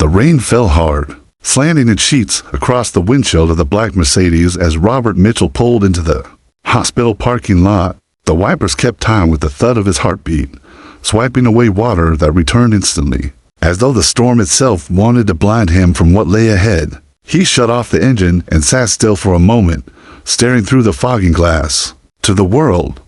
The rain fell hard, slanting its sheets across the windshield of the black Mercedes as Robert Mitchell pulled into the hospital parking lot. The wipers kept time with the thud of his heartbeat, swiping away water that returned instantly, as though the storm itself wanted to blind him from what lay ahead. He shut off the engine and sat still for a moment, staring through the fogging glass. To the world,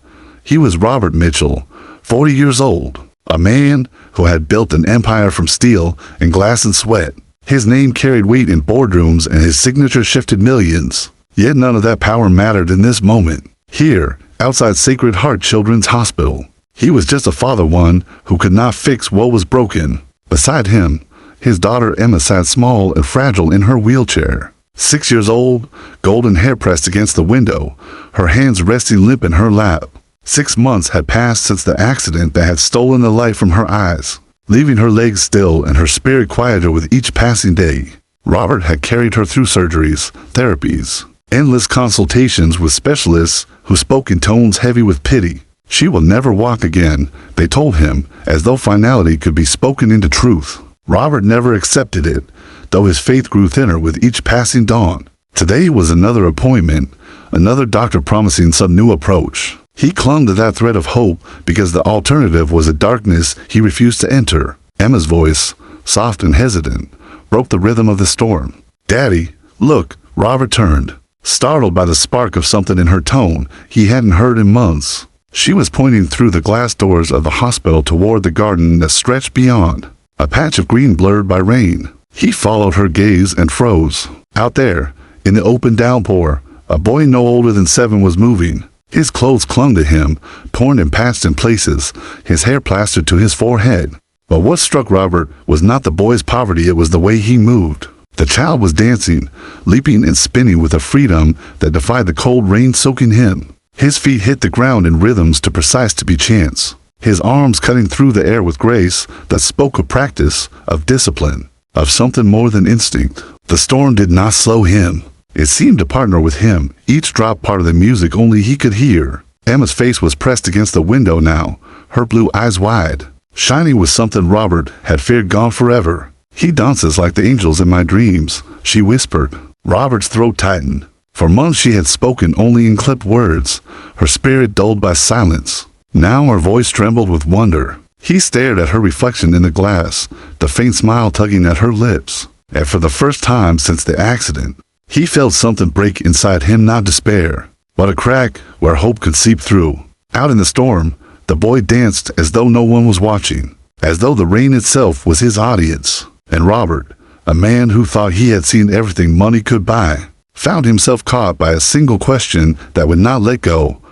he was Robert Mitchell, 40 years old, a man who had built an empire from steel and glass and sweat. His name carried weight in boardrooms and his signature shifted millions. Yet none of that power mattered in this moment. Here, outside Sacred Heart Children's Hospital, he was just a father, one who could not fix what was broken. Beside him, his daughter Emma sat small and fragile in her wheelchair. 6 years old, golden hair pressed against the window, her hands resting limp in her lap. 6 months had passed since the accident that had stolen the light from her eyes, leaving her legs still and her spirit quieter with each passing day. Robert had carried her through surgeries, therapies, endless consultations with specialists who spoke in tones heavy with pity. She will never walk again, they told him, as though finality could be spoken into truth. Robert never accepted it, though his faith grew thinner with each passing dawn. Today was another appointment, another doctor promising some new approach. He clung to that thread of hope because the alternative was a darkness he refused to enter. Emma's voice, soft and hesitant, broke the rhythm of the storm. "Daddy, look," Robert turned, startled by the spark of something in her tone he hadn't heard in months. She was pointing through the glass doors of the hospital toward the garden that stretched beyond, a patch of green blurred by rain. He followed her gaze and froze. Out there, in the open downpour, a boy no older than 7 was moving. His clothes clung to him, torn and patched in places, his hair plastered to his forehead. But what struck Robert was not the boy's poverty, it was the way he moved. The child was dancing, leaping and spinning with a freedom that defied the cold rain soaking him. His feet hit the ground in rhythms too precise to be chance, his arms cutting through the air with grace that spoke of practice, of discipline, of something more than instinct. The storm did not slow him. It seemed to partner with him, each drop part of the music only he could hear. Emma's face was pressed against the window now, her blue eyes wide, shining with something Robert had feared gone forever. "He dances like the angels in my dreams," she whispered. Robert's throat tightened. For months she had spoken only in clipped words, her spirit dulled by silence. Now her voice trembled with wonder. He stared at her reflection in the glass, the faint smile tugging at her lips. And for the first time since the accident, he felt something break inside him, not despair, but a crack where hope could seep through. Out in the storm, the boy danced as though no one was watching, as though the rain itself was his audience. And Robert, a man who thought he had seen everything money could buy, found himself caught by a single question that would not let go.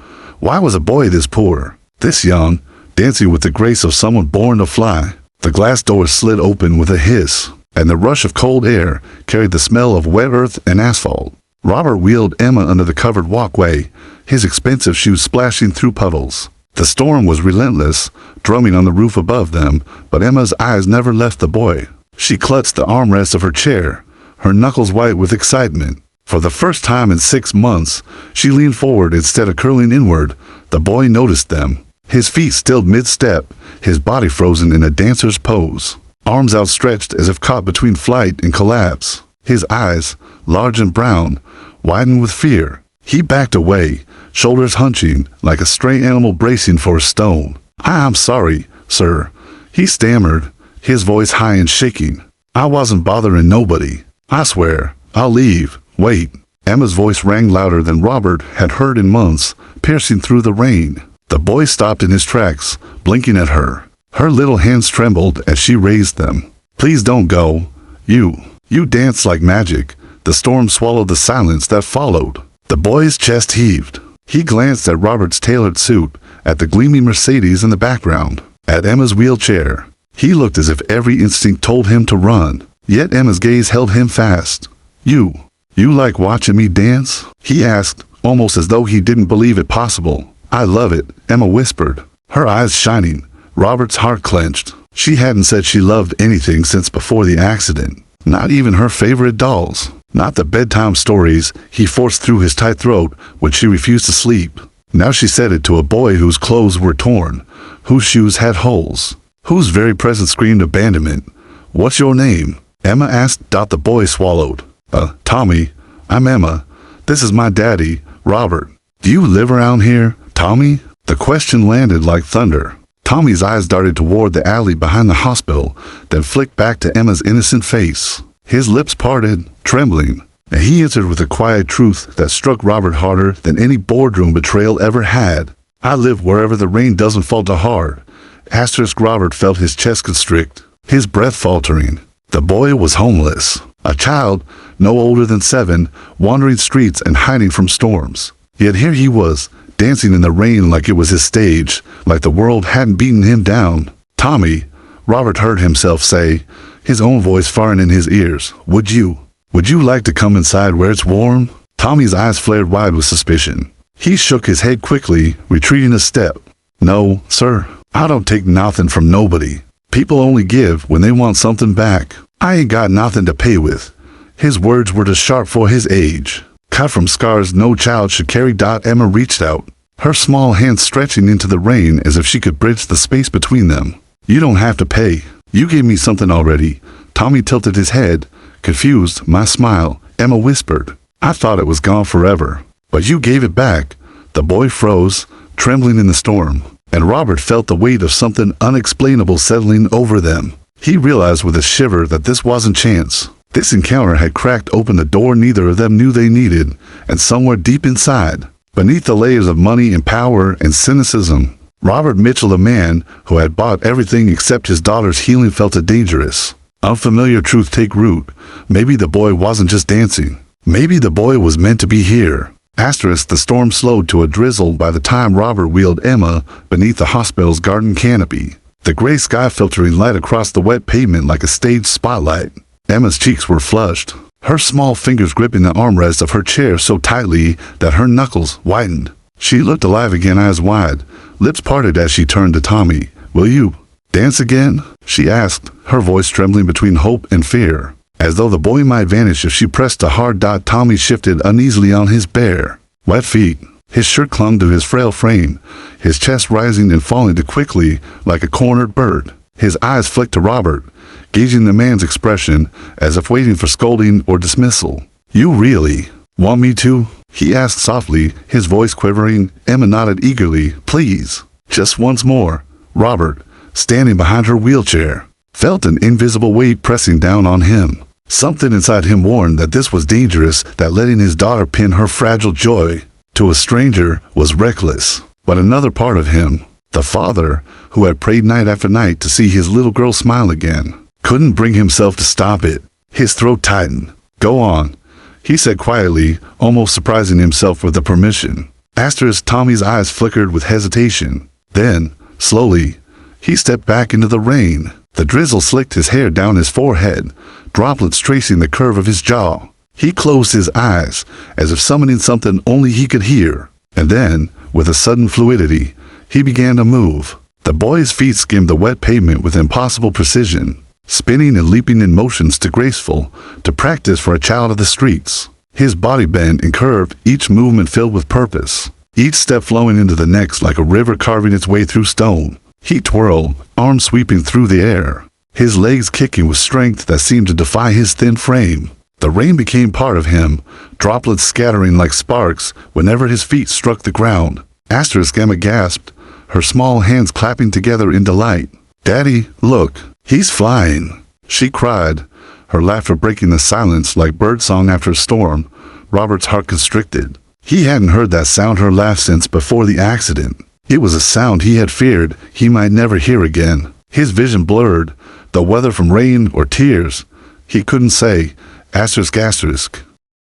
Why was a boy this poor, this young, dancing with the grace of someone born to fly? The glass door slid open with a hiss, and the rush of cold air carried the smell of wet earth and asphalt. Robert wheeled Emma under the covered walkway, his expensive shoes splashing through puddles. The storm was relentless, drumming on the roof above them, but Emma's eyes never left the boy. She clutched the armrest of her chair, her knuckles white with excitement. For the first time in 6 months, she leaned forward instead of curling inward. The boy noticed them. His feet stilled mid-step, his body frozen in a dancer's pose, arms outstretched as if caught between flight and collapse. His eyes, large and brown, widened with fear. He backed away, shoulders hunching, like a stray animal bracing for a stone. "I'm sorry, sir," he stammered, his voice high and shaking. "I wasn't bothering nobody. I swear, I'll leave. Wait." Emma's voice rang louder than Robert had heard in months, piercing through the rain. The boy stopped in his tracks, blinking at her. Her little hands trembled as she raised them. "Please don't go. You danced like magic." The storm swallowed the silence that followed. The boy's chest heaved. He glanced at Robert's tailored suit, at the gleaming Mercedes in the background, at Emma's wheelchair. He looked as if every instinct told him to run. Yet Emma's gaze held him fast. You like watching me dance?" he asked, almost as though he didn't believe it possible. "I love it," Emma whispered, her eyes shining. Robert's heart clenched. She hadn't said she loved anything since before the accident. Not even her favorite dolls. Not the bedtime stories he forced through his tight throat when she refused to sleep. Now she said it to a boy whose clothes were torn, whose shoes had holes, whose very presence screamed abandonment. "What's your name?" Emma asked. The boy swallowed. Tommy, I'm Emma. This is my daddy, Robert. Do you live around here, Tommy? The question landed like thunder. Tommy's eyes darted toward the alley behind the hospital, then flicked back to Emma's innocent face. His lips parted, trembling, and he answered with a quiet truth that struck Robert harder than any boardroom betrayal ever had. I live wherever the rain doesn't fall too hard. Robert felt his chest constrict, his breath faltering. The boy was homeless, a child no older than 7, wandering streets and hiding from storms. Yet here he was, dancing in the rain like it was his stage, like the world hadn't beaten him down. Tommy, Robert heard himself say, his own voice foreign in his ears. Would you like to come inside where it's warm? Tommy's eyes flared wide with suspicion. He shook his head quickly, retreating a step. No, sir, I don't take nothing from nobody. People only give when they want something back. I ain't got nothing to pay with. His words were too sharp for his age. Cut from scars no child should carry. Emma reached out, her small hands stretching into the rain as if she could bridge the space between them. You don't have to pay. You gave me something already. Tommy tilted his head, confused. My smile, Emma whispered. I thought it was gone forever. But you gave it back. The boy froze, trembling in the storm, and Robert felt the weight of something unexplainable settling over them. He realized with a shiver that this wasn't chance. This encounter had cracked open the door neither of them knew they needed, and somewhere deep inside, beneath the layers of money and power and cynicism, Robert Mitchell, a man who had bought everything except his daughter's healing, felt a dangerous, unfamiliar truth take root. Maybe the boy wasn't just dancing. Maybe the boy was meant to be here. The storm slowed to a drizzle by the time Robert wheeled Emma beneath the hospital's garden canopy, the gray sky filtering light across the wet pavement like a staged spotlight. Emma's cheeks were flushed, her small fingers gripping the armrest of her chair so tightly that her knuckles whitened. She looked alive again, eyes wide, lips parted as she turned to Tommy. Will you dance again? She asked, her voice trembling between hope and fear, as though the boy might vanish if she pressed a hard. Tommy shifted uneasily on his bare, wet feet. His shirt clung to his frail frame, his chest rising and falling too quickly like a cornered bird. His eyes flicked to Robert, gauging the man's expression as if waiting for scolding or dismissal. You really want me to? He asked softly, his voice quivering. Emma nodded eagerly. Please, just once more. Robert, standing behind her wheelchair, felt an invisible weight pressing down on him. Something inside him warned that this was dangerous, that letting his daughter pin her fragile joy to a stranger was reckless. But another part of him, the father who had prayed night after night to see his little girl smile again, couldn't bring himself to stop it. His throat tightened. Go on, he said quietly, almost surprising himself with the permission. Tommy's eyes flickered with hesitation. Then, slowly, he stepped back into the rain. The drizzle slicked his hair down his forehead, droplets tracing the curve of his jaw. He closed his eyes, as if summoning something only he could hear. And then, with a sudden fluidity, he began to move. The boy's feet skimmed the wet pavement with impossible precision, spinning and leaping in motions too graceful to practice for a child of the streets. His body bent and curved, each movement filled with purpose, each step flowing into the next like a river carving its way through stone. He twirled, arms sweeping through the air, his legs kicking with strength that seemed to defy his thin frame. The rain became part of him, droplets scattering like sparks whenever his feet struck the ground. Emma gasped, her small hands clapping together in delight. Daddy, look, he's flying, she cried, her laughter breaking the silence like birdsong after a storm. Robert's heart constricted. He hadn't heard that sound, her laugh, since before the accident. It was a sound he had feared he might never hear again. His vision blurred, though whether from rain or tears, he couldn't say.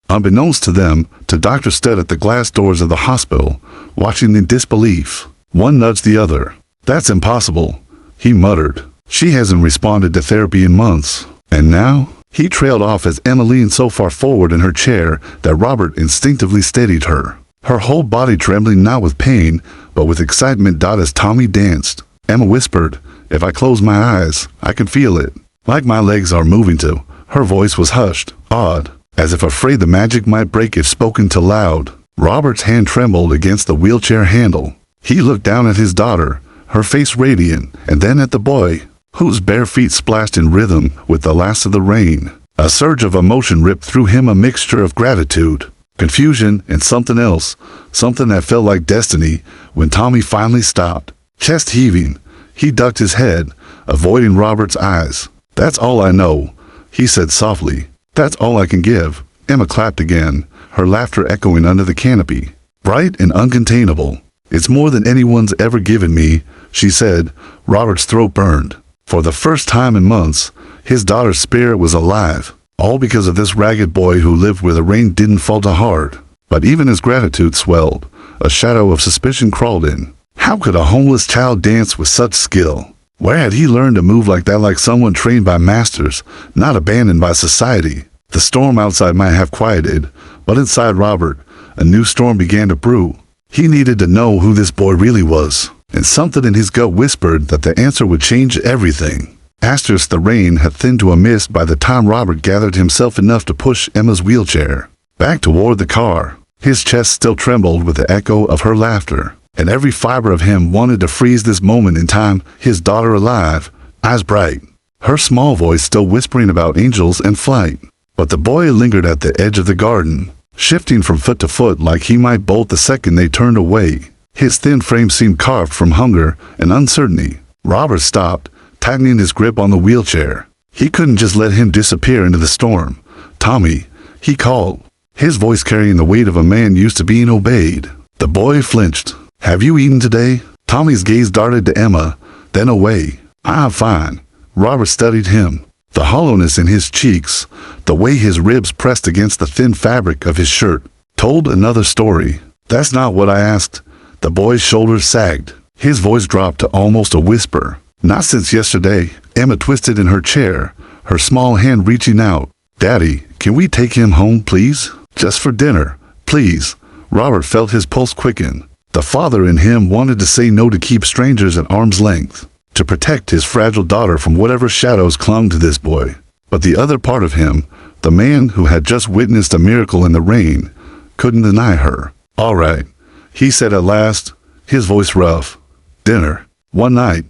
Unbeknownst to them, to Dr. Stead at the glass doors of the hospital, watching in disbelief. One nudged the other. That's impossible, he muttered. She hasn't responded to therapy in months. And now? He trailed off as Emma leaned so far forward in her chair that Robert instinctively steadied her, her whole body trembling not with pain, but with excitement. As Tommy danced, Emma whispered, if I close my eyes, I can feel it, like my legs are moving too. Her voice was hushed, odd, as if afraid the magic might break if spoken too loud. Robert's hand trembled against the wheelchair handle. He looked down at his daughter, her face radiant, and then at the boy. whose bare feet splashed in rhythm with the last of the rain. A surge of emotion ripped through him, a mixture of gratitude, confusion, and something else, something that felt like destiny. When Tommy finally stopped, chest heaving, he ducked his head, avoiding Robert's eyes. "That's all I know," he said softly. "That's all I can give." Emma clapped again, her laughter echoing under the canopy, bright and uncontainable. "It's more than anyone's ever given me," she said. Robert's throat burned. For the first time in months, his daughter's spirit was alive, all because of this ragged boy who lived where the rain didn't fall too hard. But even as gratitude swelled, a shadow of suspicion crawled in. How could a homeless child dance with such skill? Where had he learned to move like that, like someone trained by masters, not abandoned by society? The storm outside might have quieted, but inside Robert, a new storm began to brew. He needed to know who this boy really was, and something in his gut whispered that the answer would change everything. The rain had thinned to a mist by the time Robert gathered himself enough to push Emma's wheelchair back toward the car. His chest still trembled with the echo of her laughter, and every fiber of him wanted to freeze this moment in time. His daughter alive, eyes bright, her small voice still whispering about angels and flight. But the boy lingered at the edge of the garden, shifting from foot to foot like he might bolt the second they turned away. His thin frame seemed carved from hunger and uncertainty. Robert stopped, tightening his grip on the wheelchair. He couldn't just let him disappear into the storm. "Tommy," he called, his voice carrying the weight of a man used to being obeyed. The boy flinched. "Have you eaten today?" Tommy's gaze darted to Emma, then away. "I'm fine." Robert studied him. The hollowness in his cheeks, the way his ribs pressed against the thin fabric of his shirt, told another story. "That's not what I asked." The boy's shoulders sagged. His voice dropped to almost a whisper. "Not since yesterday." Emma twisted in her chair, her small hand reaching out. "Daddy, can we take him home, please? Just for dinner, please." Robert felt his pulse quicken. The father in him wanted to say no, to keep strangers at arm's length, to protect his fragile daughter from whatever shadows clung to this boy. But the other part of him, the man who had just witnessed a miracle in the rain, couldn't deny her. "All right," he said at last, his voice rough. "Dinner." One night.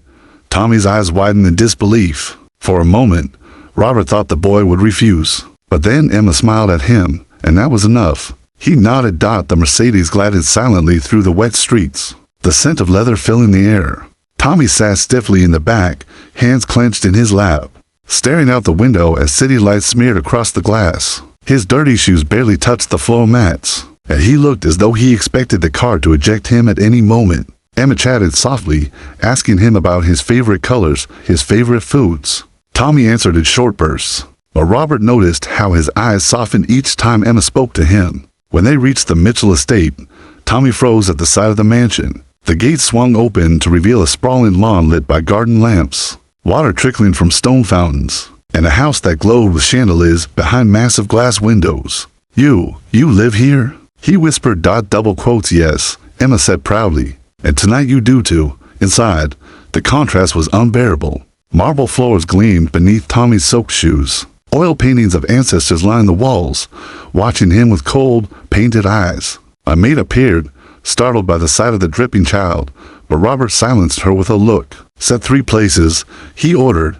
Tommy's eyes widened in disbelief. For a moment, Robert thought the boy would refuse. But then Emma smiled at him, and that was enough. He nodded. The Mercedes glided silently through the wet streets, the scent of leather filling the air. Tommy sat stiffly in the back, hands clenched in his lap, staring out the window as city lights smeared across the glass. His dirty shoes barely touched the floor mats, and he looked as though he expected the car to eject him at any moment. Emma chatted softly, asking him about his favorite colors, his favorite foods. Tommy answered in short bursts, but Robert noticed how his eyes softened each time Emma spoke to him. When they reached the Mitchell estate, Tommy froze at the sight of the mansion. The gate swung open to reveal a sprawling lawn lit by garden lamps, water trickling from stone fountains, and a house that glowed with chandeliers behind massive glass windows. You live here?" he whispered. Double quotes, "Yes," Emma said proudly. "And tonight you do too." Inside, the contrast was unbearable. Marble floors gleamed beneath Tommy's soaked shoes. Oil paintings of ancestors lined the walls, watching him with cold, painted eyes. A maid appeared, startled by the sight of the dripping child, but Robert silenced her with a look. "Set 3 places," he ordered.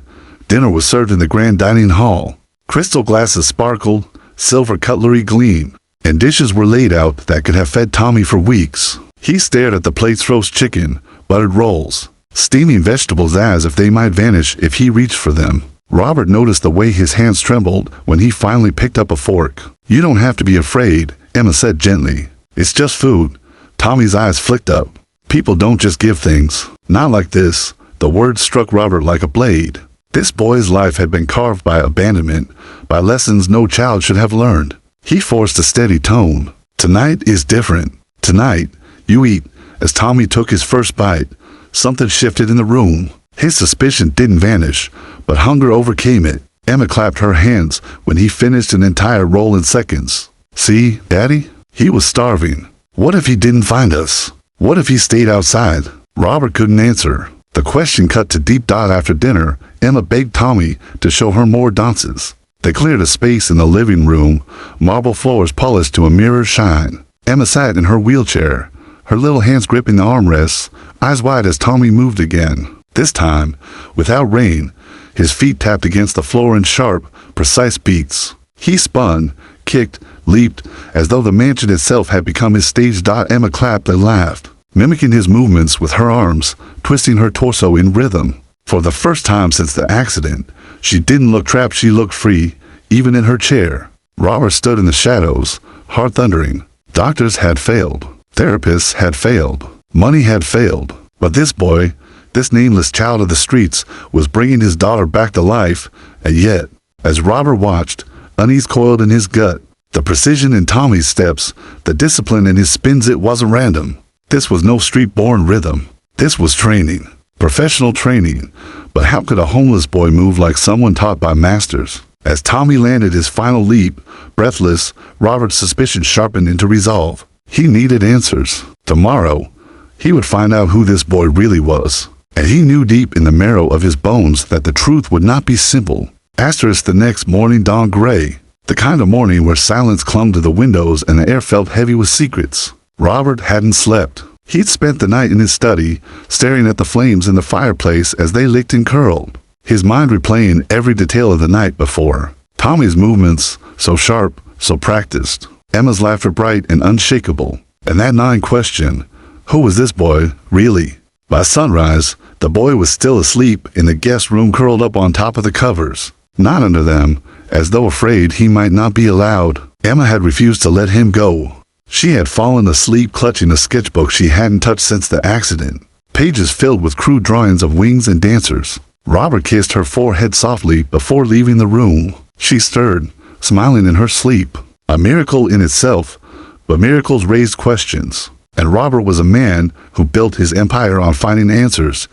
Dinner was served in the grand dining hall. Crystal glasses sparkled, silver cutlery gleamed, and dishes were laid out that could have fed Tommy for weeks. He stared at the plates: roast chicken, buttered rolls, steaming vegetables as if they might vanish if he reached for them. Robert noticed the way his hands trembled when he finally picked up a fork. "You don't have to be afraid," Emma said gently. "It's just food." Tommy's eyes flicked up. "People don't just give things. Not like this." The words struck Robert like a blade. This boy's life had been carved by abandonment, by lessons no child should have learned. He forced a steady tone. "Tonight is different. Tonight, you eat." As Tommy took his first bite, something shifted in the room. His suspicion didn't vanish, but hunger overcame it. Emma clapped her hands when he finished an entire roll in seconds. "See, Daddy? He was starving. What if he didn't find us? What if he stayed outside?" Robert couldn't answer. The question cut to deep. After dinner, Emma begged Tommy to show her more dances. They cleared a space in the living room, marble floors polished to a mirror shine. Emma sat in her wheelchair, her little hands gripping the armrests, eyes wide as Tommy moved again. This time, without rain, his feet tapped against the floor in sharp, precise beats. He spun, kicked, leaped, as though the mansion itself had become his stage. Emma clapped and laughed, mimicking his movements with her arms, twisting her torso in rhythm. For the first time since the accident, she didn't look trapped, she looked free, even in her chair. Robert stood in the shadows, heart thundering. Doctors had failed. Therapists had failed. Money had failed. But this boy, this nameless child of the streets, was bringing his daughter back to life, and yet, as Robert watched, unease coiled in his gut. The precision in Tommy's steps, the discipline in his spins, it wasn't random. This was no street-born rhythm. This was training. Professional training. But how could a homeless boy move like someone taught by masters? As Tommy landed his final leap, breathless, Robert's suspicion sharpened into resolve. He needed answers. Tomorrow, he would find out who this boy really was. And he knew deep in the marrow of his bones that the truth would not be simple. The next morning dawned gray. The kind of morning where silence clung to the windows and the air felt heavy with secrets. Robert hadn't slept. He'd spent the night in his study, staring at the flames in the fireplace as they licked and curled, his mind replaying every detail of the night before. Tommy's movements, so sharp, so practiced. Emma's laughter bright and unshakable. And that gnawing question, who was this boy, really? By sunrise, the boy was still asleep in the guest room, curled up on top of the covers, not under them, as though afraid he might not be allowed. Emma had refused to let him go. She had fallen asleep clutching a sketchbook she hadn't touched since the accident, pages filled with crude drawings of wings and dancers. Robert kissed her forehead softly before leaving the room. She stirred, smiling in her sleep. A miracle in itself, but miracles raised questions. And Robert was a man who built his empire on finding answers.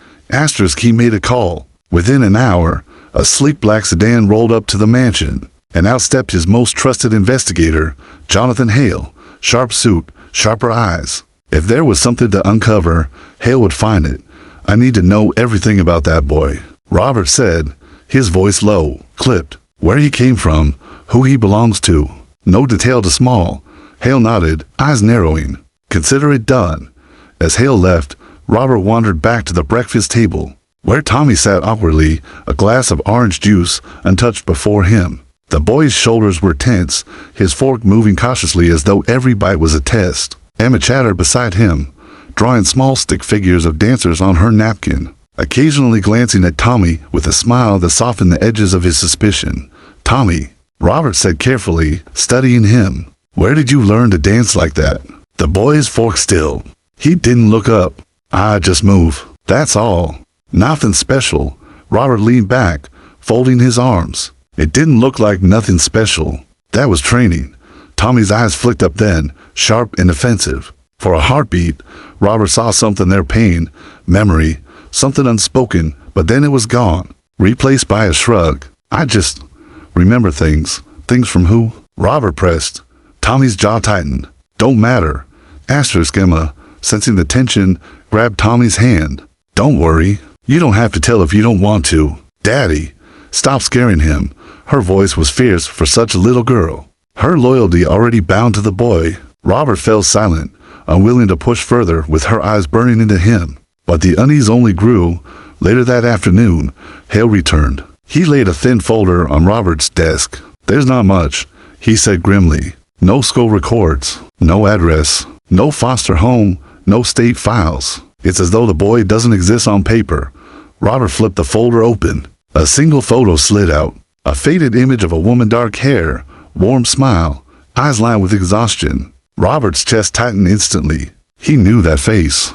He made a call. Within an hour, a sleek black sedan rolled up to the mansion, and out stepped his most trusted investigator, Jonathan Hale. Sharp suit, sharper eyes. If there was something to uncover, Hale would find it. I need to know everything about that boy, Robert said, his voice low, clipped. Where he came from, who he belongs to. No detail too small. Hale nodded, eyes narrowing. Consider it done. As Hale left, Robert wandered back to the breakfast table, where Tommy sat awkwardly, a glass of orange juice untouched before him. The boy's shoulders were tense, his fork moving cautiously as though every bite was a test. Emma chattered beside him, drawing small stick figures of dancers on her napkin, occasionally glancing at Tommy with a smile that softened the edges of his suspicion. Tommy, Robert said carefully, studying him. Where did you learn to dance like that? The boy's fork still. He didn't look up. I just move. That's all. Nothing special. Robert leaned back, folding his arms. It didn't look like nothing special. That was training. Tommy's eyes flicked up then, sharp and offensive. For a heartbeat, Robert saw something there, pain, memory, something unspoken, but then it was gone, replaced by a shrug. I just remember things. Things from who? Robert pressed. Tommy's jaw tightened. Don't matter. Emma, sensing the tension, grabbed Tommy's hand. Don't worry. You don't have to tell if you don't want to. Daddy. Stop scaring him. Her voice was fierce for such a little girl. Her loyalty already bound to the boy. Robert fell silent, unwilling to push further, with her eyes burning into him. But the unease only grew. Later that afternoon, Hale returned. He laid a thin folder on Robert's desk. There's not much, he said grimly. No school records, no address, no foster home, no state files. It's as though the boy doesn't exist on paper. Robert flipped the folder open. A single photo slid out. A faded image of a woman, dark hair, warm smile, eyes lined with exhaustion. Robert's chest tightened instantly. He knew that face.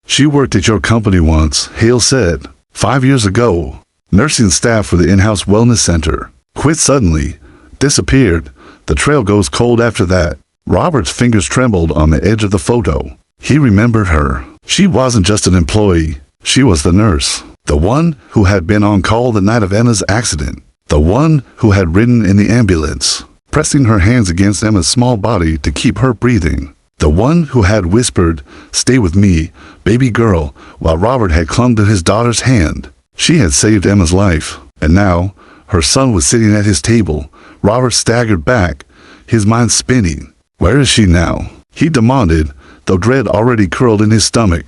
She worked at your company once, Hale said. 5 years ago. Nursing staff for the in-house wellness center. Quit suddenly. Disappeared. The trail goes cold after that. Robert's fingers trembled on the edge of the photo. He remembered her. She wasn't just an employee. She was the nurse. The one who had been on call the night of Emma's accident. The one who had ridden in the ambulance, pressing her hands against Emma's small body to keep her breathing. The one who had whispered, "Stay with me, baby girl," while Robert had clung to his daughter's hand. She had saved Emma's life, and now her son was sitting at his table. Robert staggered back, his mind spinning. Where is she now? He demanded, though dread already curled in his stomach.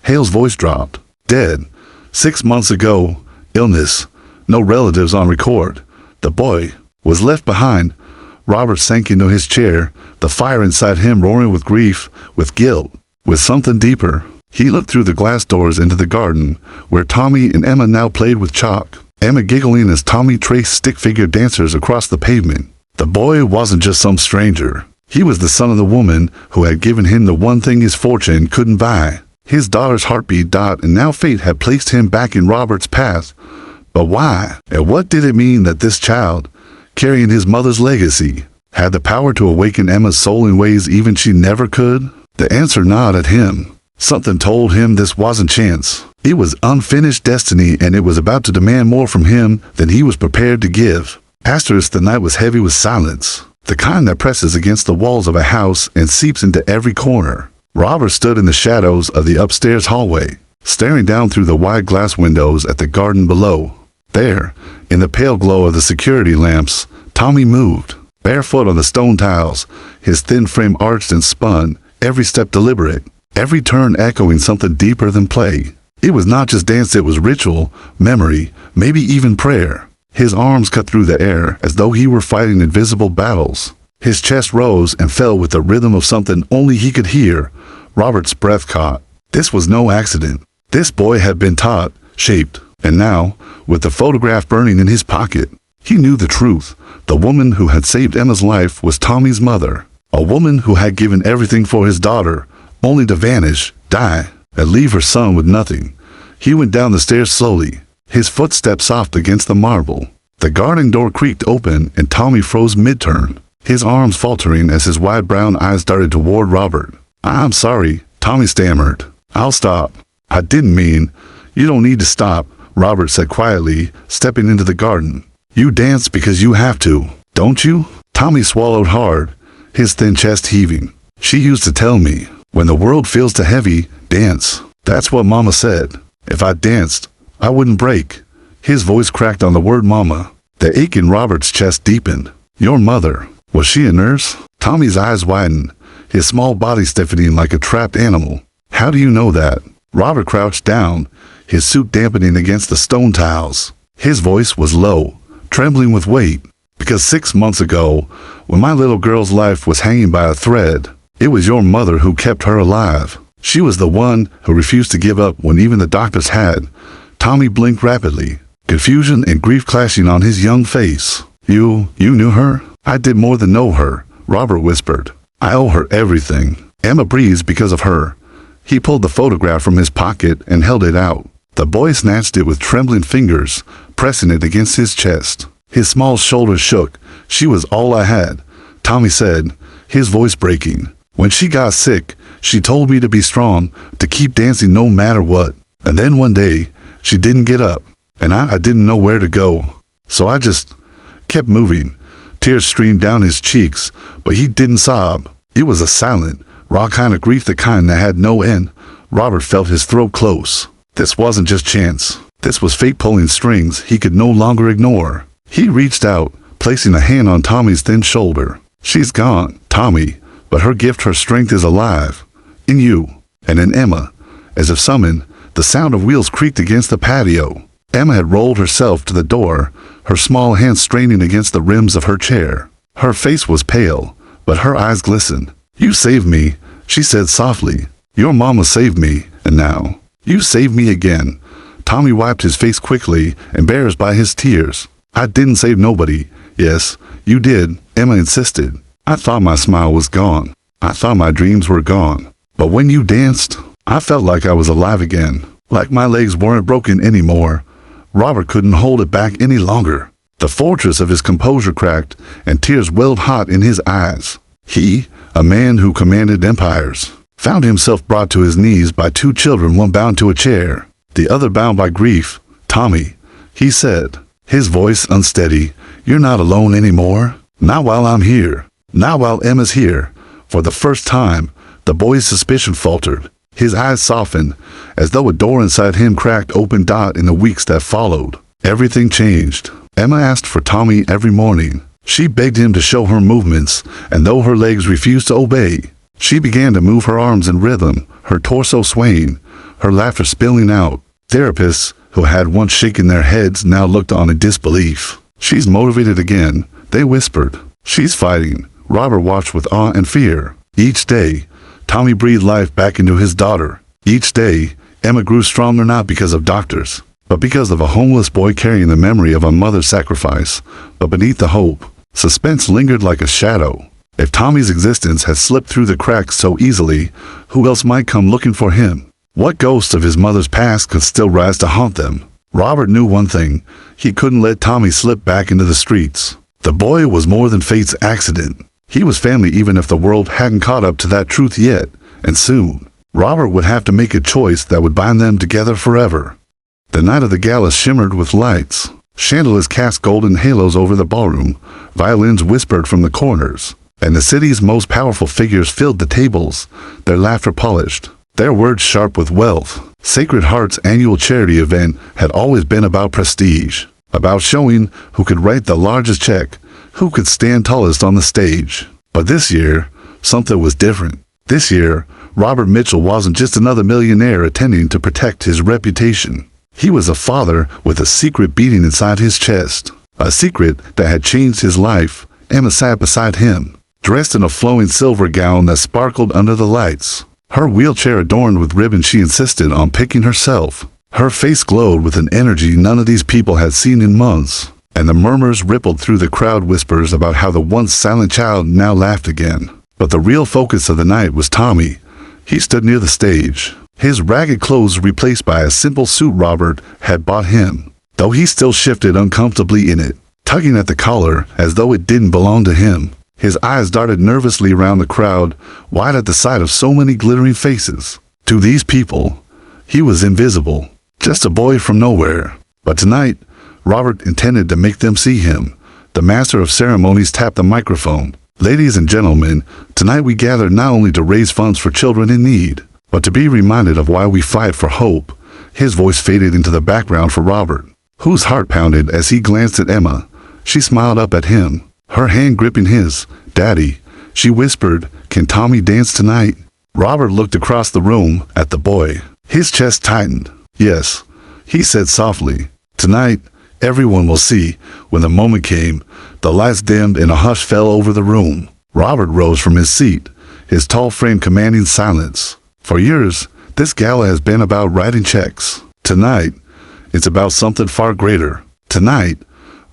Hale's voice dropped. Dead. 6 months ago, illness, no relatives on record. The boy was left behind. Robert sank into his chair, the fire inside him roaring with grief, with guilt, with something deeper. He looked through the glass doors into the garden, where Tommy and Emma now played with chalk. Emma giggling as Tommy traced stick-figure dancers across the pavement. The boy wasn't just some stranger. He was the son of the woman who had given him the one thing his fortune couldn't buy. His daughter's heartbeat, and now fate had placed him back in Robert's path. But why? And what did it mean that this child, carrying his mother's legacy, had the power to awaken Emma's soul in ways even she never could? The answer gnawed at him. Something told him this wasn't chance. It was unfinished destiny, and it was about to demand more from him than he was prepared to give. Asterisk, the night was heavy with silence, the kind that presses against the walls of a house and seeps into every corner. Robert stood in the shadows of the upstairs hallway, staring down through the wide glass windows at the garden below. There, in the pale glow of the security lamps, Tommy moved, barefoot on the stone tiles, his thin frame arched and spun, every step deliberate, every turn echoing something deeper than play. It was not just dance, it was ritual, memory, maybe even prayer. His arms cut through the air as though he were fighting invisible battles. His chest rose and fell with the rhythm of something only he could hear. Robert's breath caught. This was no accident. This boy had been taught, shaped, and now, with the photograph burning in his pocket, he knew the truth. The woman who had saved Emma's life was Tommy's mother. A woman who had given everything for his daughter, only to vanish, die, and leave her son with nothing. He went down the stairs slowly, his footsteps soft against the marble. The garden door creaked open and Tommy froze mid-turn, his arms faltering as his wide brown eyes darted toward Robert. "I'm sorry," Tommy stammered. "I'll stop. I didn't mean." "You don't need to stop," Robert said quietly, stepping into the garden. "You dance because you have to, don't you?" Tommy swallowed hard, his thin chest heaving. "She used to tell me, when the world feels too heavy, dance. That's what Mama said. If I danced, I wouldn't break." His voice cracked on the word mama. The ache in Robert's chest deepened. "Your mother, was she a nurse?" Tommy's eyes widened, his small body stiffening like a trapped animal. "How do you know that?" Robert crouched down, his suit dampening against the stone tiles. His voice was low, trembling with weight. "Because 6 months ago, when my little girl's life was hanging by a thread, it was your mother who kept her alive. She was the one who refused to give up when even the doctors had." Tommy blinked rapidly, confusion and grief clashing on his young face. You knew her?" "I did more than know her," Robert whispered. "I owe her everything. Emma breathes because of her." He pulled the photograph from his pocket and held it out. The boy snatched it with trembling fingers, pressing it against his chest. His small shoulders shook. "She was all I had," Tommy said, his voice breaking. "When she got sick, she told me to be strong, to keep dancing no matter what. And then one day, she didn't get up, and I didn't know where to go. So I just kept moving." Tears streamed down his cheeks, but he didn't sob. It was a silent, raw kind of grief, the kind that had no end. Robert felt his throat close. This wasn't just chance. This was fate pulling strings he could no longer ignore. He reached out, placing a hand on Tommy's thin shoulder. "She's gone, Tommy, but her gift, her strength is alive. In you, and in Emma." As if summoned, the sound of wheels creaked against the patio. Emma had rolled herself to the door, her small hands straining against the rims of her chair. Her face was pale, but her eyes glistened. "You saved me," she said softly. "Your mama saved me, and now you saved me again." Tommy wiped his face quickly, embarrassed by his tears. "I didn't save nobody." "Yes, you did," Emma insisted. "I thought my smile was gone. I thought my dreams were gone. But when you danced, I felt like I was alive again, like my legs weren't broken anymore." Robert couldn't hold it back any longer. The fortress of his composure cracked, and tears welled hot in his eyes. He, a man who commanded empires, found himself brought to his knees by two children, one bound to a chair, the other bound by grief. "Tommy," he said, his voice unsteady, "you're not alone anymore. Not while I'm here. Not while Emma's here." For the first time, the boy's suspicion faltered. His eyes softened, as though a door inside him cracked open. In the weeks that followed, everything changed. Emma asked for Tommy every morning. She begged him to show her movements, and though her legs refused to obey, she began to move her arms in rhythm, her torso swaying, her laughter spilling out. Therapists, who had once shaken their heads, now looked on in disbelief. "She's motivated again," they whispered. "She's fighting." Robert watched with awe and fear. Each day, Tommy breathed life back into his daughter. Each day, Emma grew stronger, not because of doctors, but because of a homeless boy carrying the memory of a mother's sacrifice. But beneath the hope, suspense lingered like a shadow. If Tommy's existence had slipped through the cracks so easily, who else might come looking for him? What ghosts of his mother's past could still rise to haunt them? Robert knew one thing: he couldn't let Tommy slip back into the streets. The boy was more than fate's accident. He was family, even if the world hadn't caught up to that truth yet, and soon. Robert would have to make a choice that would bind them together forever. The night of the gala shimmered with lights. Chandeliers cast golden halos over the ballroom, violins whispered from the corners, and the city's most powerful figures filled the tables, their laughter polished, their words sharp with wealth. Sacred Heart's annual charity event had always been about prestige, about showing who could write the largest check, who could stand tallest on the stage. But this year, something was different. This year, Robert Mitchell wasn't just another millionaire attending to protect his reputation. He was a father with a secret beating inside his chest, a secret that had changed his life. Emma sat beside him, dressed in a flowing silver gown that sparkled under the lights. Her wheelchair adorned with ribbons she insisted on picking herself. Her face glowed with an energy none of these people had seen in months, and the murmurs rippled through the crowd, whispers about how the once silent child now laughed again. But the real focus of the night was Tommy. He stood near the stage, his ragged clothes replaced by a simple suit Robert had bought him, though he still shifted uncomfortably in it, tugging at the collar as though it didn't belong to him. His eyes darted nervously around the crowd, wide at the sight of so many glittering faces. To these people, he was invisible, just a boy from nowhere. But tonight, Robert intended to make them see him. The master of ceremonies tapped the microphone. "Ladies and gentlemen, tonight we gather not only to raise funds for children in need, but to be reminded of why we fight for hope." His voice faded into the background for Robert, whose heart pounded as he glanced at Emma. She smiled up at him, her hand gripping his. "Daddy," she whispered, "can Tommy dance tonight?" Robert looked across the room at the boy. His chest tightened. "Yes," he said softly. "Tonight, everyone will see." When the moment came, the lights dimmed and a hush fell over the room. Robert rose from his seat, his tall frame commanding silence. For years, this gala has been about writing checks. Tonight, it's about something far greater. Tonight,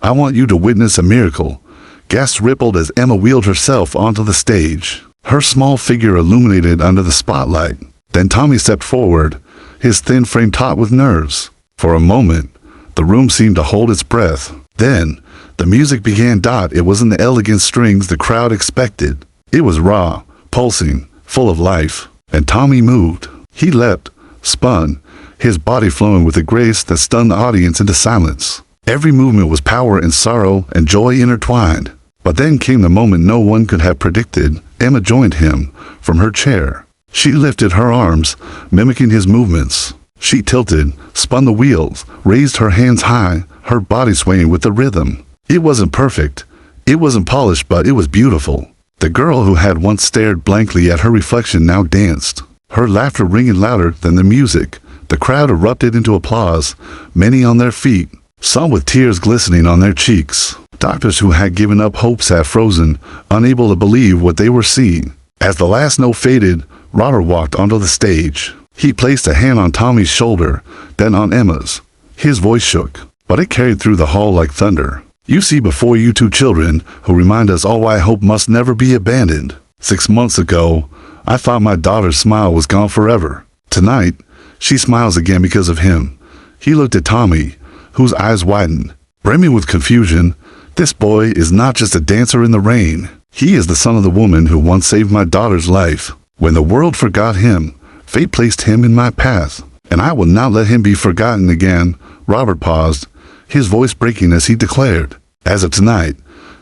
I want you to witness a miracle. Gasps rippled as Emma wheeled herself onto the stage, her small figure illuminated under the spotlight. Then Tommy stepped forward, his thin frame taut with nerves. For a moment, the room seemed to hold its breath. Then, the music began. It wasn't the elegant strings the crowd expected. It was raw, pulsing, full of life. And Tommy moved. He leapt, spun, his body flowing with a grace that stunned the audience into silence. Every movement was power and sorrow and joy intertwined. But then came the moment no one could have predicted. Emma joined him from her chair. She lifted her arms, mimicking his movements. She tilted, spun the wheels, raised her hands high, her body swaying with the rhythm. It wasn't perfect. It wasn't polished, but it was beautiful. The girl who had once stared blankly at her reflection now danced, her laughter ringing louder than the music. The crowd erupted into applause, many on their feet, some with tears glistening on their cheeks. Doctors who had given up hope sat frozen, unable to believe what they were seeing. As the last note faded, Robert walked onto the stage. He placed a hand on Tommy's shoulder, then on Emma's. His voice shook, but it carried through the hall like thunder. "You see before you two children who remind us all why hope must never be abandoned. 6 months ago, I thought my daughter's smile was gone forever. Tonight, she smiles again because of him." He looked at Tommy, whose eyes widened, brimming with confusion. "This boy is not just a dancer in the rain. He is the son of the woman who once saved my daughter's life. When the world forgot him, fate placed him in my path, and I will not let him be forgotten again." Robert paused, his voice breaking as he declared, "As of tonight,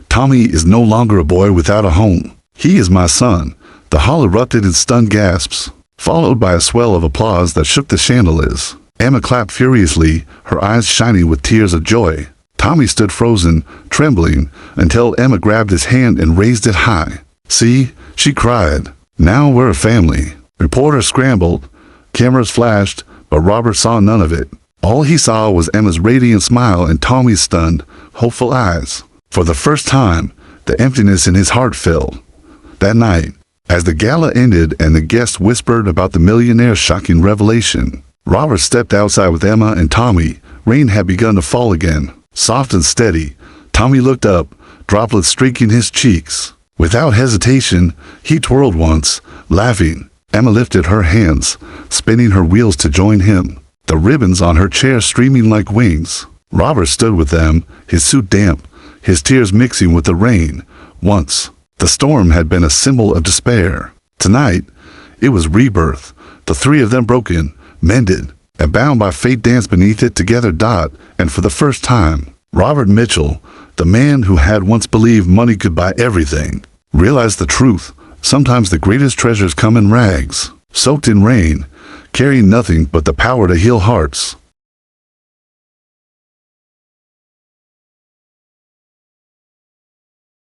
Tommy is no longer a boy without a home. He is my son." The hall erupted in stunned gasps, followed by a swell of applause that shook the chandeliers. Emma clapped furiously, her eyes shining with tears of joy. Tommy stood frozen, trembling, until Emma grabbed his hand and raised it high. "See," she cried, "now we're a family." Reporters scrambled, cameras flashed, but Robert saw none of it. All he saw was Emma's radiant smile and Tommy's stunned, hopeful eyes. For the first time, the emptiness in his heart filled. That night, as the gala ended and the guests whispered about the millionaire's shocking revelation, Robert stepped outside with Emma and Tommy. Rain had begun to fall again, soft and steady. Tommy looked up, droplets streaking his cheeks. Without hesitation, he twirled once, laughing. Emma lifted her hands, spinning her wheels to join him, the ribbons on her chair streaming like wings. Robert stood with them, his suit damp, his tears mixing with the rain. Once, the storm had been a symbol of despair. Tonight, it was rebirth. The three of them broken, mended, and bound by fate danced beneath it together. And for the first time, Robert Mitchell, the man who had once believed money could buy everything, realized the truth. Sometimes the greatest treasures come in rags, soaked in rain, carrying nothing but the power to heal hearts.